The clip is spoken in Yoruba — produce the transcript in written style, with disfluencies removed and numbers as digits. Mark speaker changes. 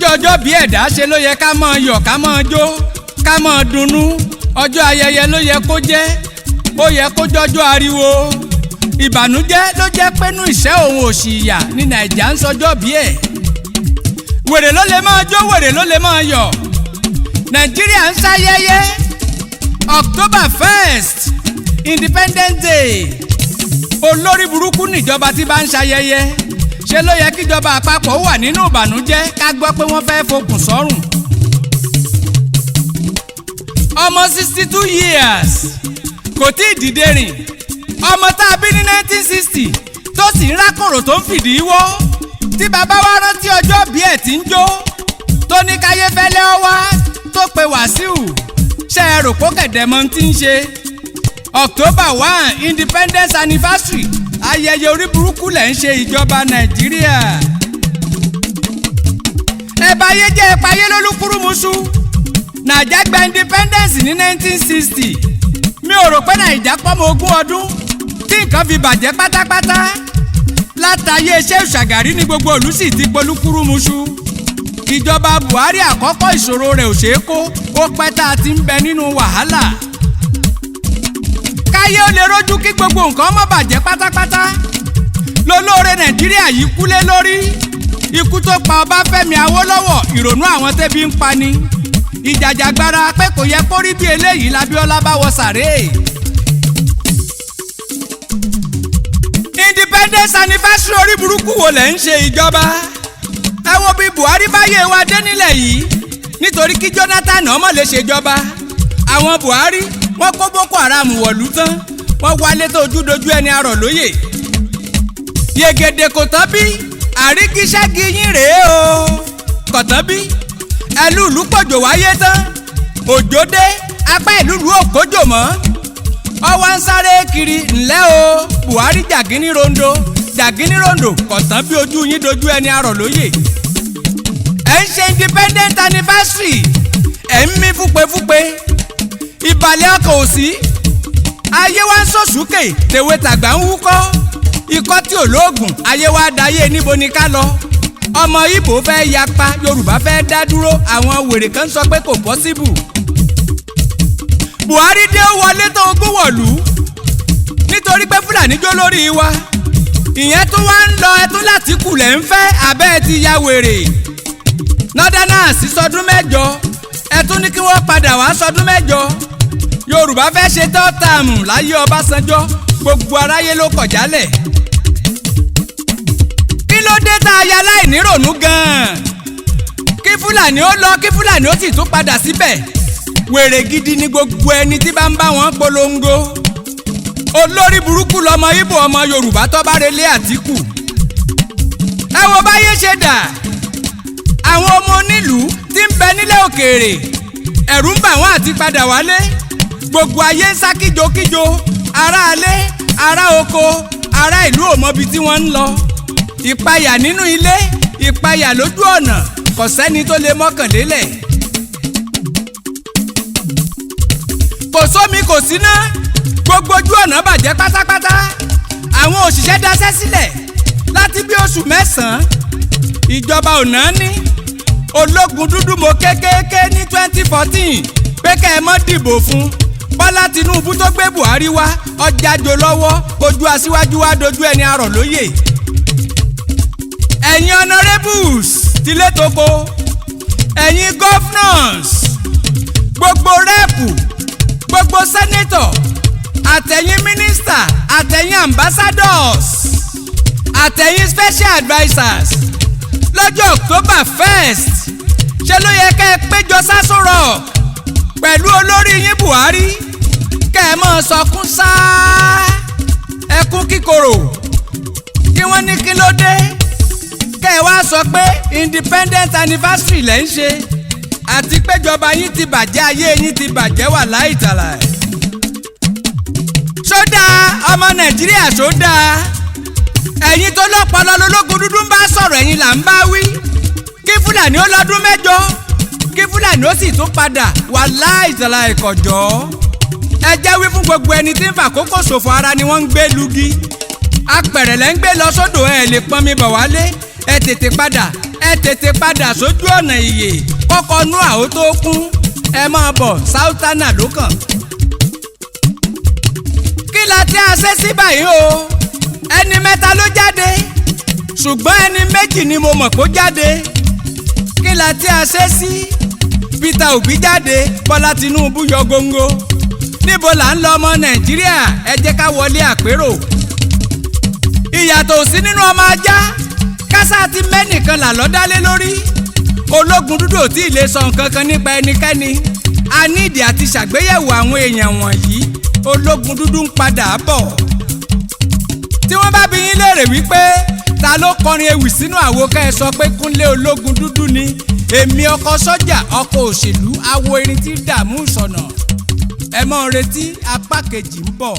Speaker 1: ọjọ́ bí ẹ̀dá ṣe ló yẹ ká máa yọ̀ ká máa jó ká máa dunnú ọjọ́ ayẹyẹ ló yẹ kó jẹ́ ó yẹ kó jọjọ́ ariwo ìbànújẹ́ ló jẹ́ pẹ́nu ìṣẹ́ òun òṣì ìyà ní nàìjà ń sọjọ́ bí ẹ̀ wèrè ló lè máa jó wèrè ló lè máa yọ̀ nàìjíríà ń ṣayẹyẹ October 1st Independence Day olórí burúkú níjọba tí bá ń ṣayẹyẹ ṣe ló yẹ kíjọba àpapọ̀ wà nínú ìbànújẹ́ ká gbọ́ pé wọ́n fẹ́ fokùn sọ́rùn. ọmọ 62 years kò tí ì dìde rìn ọmọ tá a bí ní 1960 tó sì ń rákòrò tó ń fìdí wọ́ tí bàbá wa rántí ọjọ́ bí ẹ̀ tí ń jó tó ní káyé fẹ́lẹ́ ọ wá tó pe Wàsíù ṣe é rò pó kẹ̀dẹ̀ mọ́ ti ń ṣe. October 1 Independence Anniversary ayẹyẹ orí burúkú lẹ̀ ń ṣe ìjọba Nàìjíríà. ẹ̀báyé jẹ́ ẹ̀páyé lólúkúrúmuṣu nàìjà gba independence ní 1960 mi ò rò pé nàìjà pọ́mọ 20 ọdún tí nǹkan fi bàjẹ́ pátápátá látàyè Ṣéhù Ṣàgàrí ní gbogbo ìlú sì ti polúkúrúmuṣu. ìjọba Buhari àkọ́kọ́ ìṣòro rẹ̀ ò ṣeé kó ó pẹ́ tá a ti ń bẹ nínú wàhálà. káyé ó lè rójú kí gbogbo nǹkan má bàjẹ́ pátápátá lólóore Nàìjíríà yìí kú lé lórí ikú tó pa Ọbáfẹ́mi Awólọ́wọ̀ ìrònú àwọn tẹ́bí ń pani ìjàjàgbara pé kò yẹ kó rí bí eléyìí l'Abíọ́lá bá wọ sàréè. Independence Anniversary orí burúkú wo lẹ̀ ń ṣe ìjọba ẹ wo bí Buhari báyé wa dé nílẹ̀ yìí nítorí kí Jonathan ọmọ lè ṣèjọba àwọn Buhari wọ́n kó Boko Haram wọ̀lú tán wọ́n wálé tó ojú dojú ẹni arọ̀ lóyè yegede kò tán bí àríkíṣẹ́gi yín rèé o kò tán bí ẹlúùlú pòjò wáyé tán òjò dé apá ìlúùlú òkójò mọ́ ọwọ́ ń sáré kiri ńlẹ́ o Buhari jàgínní rondo kò tán bí ojú yín dojú ẹni arọ̀ lóyè ẹ̀ ń ṣe Independent Anniversary ẹ̀ ń mí fúpefúpe ìbàlẹ̀ ọkọ̀ òsì ayé wa ń sòsúkè tèwe tàgbà ń wúkọ́ ikọ́ tí ò lóògùn ayé wa dayé níbo ni ká lọ ọmọ Ìgbò fẹ́ yapa Yorùbá fẹ́ dá dúró àwọn wèrè kan sọ pé kò pọ́síbù. Buhari dé wọlé tó ogún wọ̀lú nítorí pé Fúlàní jó lórí wa ìyẹn tó wá ń lọ ẹtún láti kulẹ̀ ń fẹ́ abẹ́ ti ya wèrè Northerners sọdún mẹ́jọ ẹtún ní kí wọ́n padà wá sọdún mẹ́jọ Yorùbá fẹ́ ṣe tọ́tàmù láyé Ọbásanjọ́ gbogbo aráyé ló kọ̀ jálẹ̀. kí ló dé tá a ya láìní rònú gan-an kí Fúlàní ó lọ kí Fúlàní ó sì tún padà síbẹ̀ wèrè gidi ni gbogbo ẹni tí bá ń bá wọn polongo olórí burúkú lọmọ Ìgbò ọmọ Yorùbá tó bá relé Àtíkù. ẹ wo báyé ṣe dà àwọn ọmọ onílùú tí ń bẹ nílẹ̀ òkèèrè ẹ̀rù ń bà wọ́n àti padà wálé gbogbo ayé ń sá kíjokíjo aráalé ará oko ará ìlú ò mọbi tí wọ́n ń lọ ìpayà nínú ilé ìpayà lójú ọ̀nà kò sẹ́ni tó lè mọ́kànlélẹ̀. kò sómi kò síná gbogbo ojú ọ̀nà bàjẹ́ pátápátá àwọn òṣìṣẹ́ daṣẹ́ sílẹ̀ láti bí oṣù 9 ìjọba ò náà ní ológun dúdú mo kékeré ní 2014 pé kẹ́ ẹ mọ́ dìbò fún Bọ́lá Tinubu tó gbé Buhari wá ọjà jò lọ́wọ́ ojú aṣíwájú wa dojú ẹni arọ̀ lóyè. ẹ̀yin honourables tilé toko ẹ̀yin governors gbogbo rẹ́ẹ̀pù gbogbo senator àtẹ̀yin minister àtẹ̀yin ambassadors àtẹ̀yin special advisers lọ́jọ́ October 1st ṣe ló yẹ kẹ́ ẹ péjọ s'Aso Rock pẹ̀lú olórí yín Buhari kẹ́ ẹ mọ̀ sọkún sáá ẹkún kíkorò kí wọ́n ní kí ló dé kẹ́ ẹ wá sọ pé Independent Anniversary lẹ́ ń ṣe àti péjọba yín ti bàjẹ́ ayé yín ti bàjẹ́ wà láìtàlà. sódà ọmọ Nàìjíríà sódà ẹ̀yin tó lọ́pọlọ lológun dúdú ń bá sọ̀rọ̀ ẹ̀yin là ń bá wí kí Fúlàní ó lọ́dún 8 kí Fúlàní ó sì tún padà wà láìtàlà ìkọ̀jọ́. ẹ jẹ́ wí fún gbogbo ẹni tí ń fàkókò ṣòfò ara ni wọ́n ń gbé lugi apẹ̀rẹ̀ lẹ́ ń gbé lọ sódò ẹ̀ lè pọnmi bọ̀ wálé ẹ tètè padà ẹ tètè padà sójú ọ̀nà ìyè kọ́kọ́ nú àó tó kún ẹ máa bọ̀ Sultana ló kàn. kí la tí a ṣe sí báyìí o ẹni mẹ́ta ló jáde ṣùgbọ́n ẹni méjì ni mo mọ̀ kó jáde. kí la tí a ṣe sí Peter Obi jáde Bọ́lá Tinubu yọ góńgó. níbo là ń lọ ọmọ Nàìjíríà ẹ jẹ́ ká wọlé àpérò. ìyàtọ̀ sí nínú ọmọ ajá kásá ti mẹ́nìkan là lọ́ dálé lórí. ológun dúdú ò tí ì lè sọ nǹkan kan nípa ẹnikẹ́ni. a nídìí àti ṣàgbéyẹ̀wò àwọn èèyàn wọ̀nyí. ológun dúdú ń padà bọ̀. tí wọ́n bá bi yín léèrè wípé ta ló kọrin ewì sínú àwo ká ẹ sọ pé Kúnlé ológun dúdú ni. èmi ọkọ sọ́jà ọkọ òṣèlú awo irin tí dààmú ìṣọ̀nà. ẹ mọ̀ retí apá kejì ń bọ̀.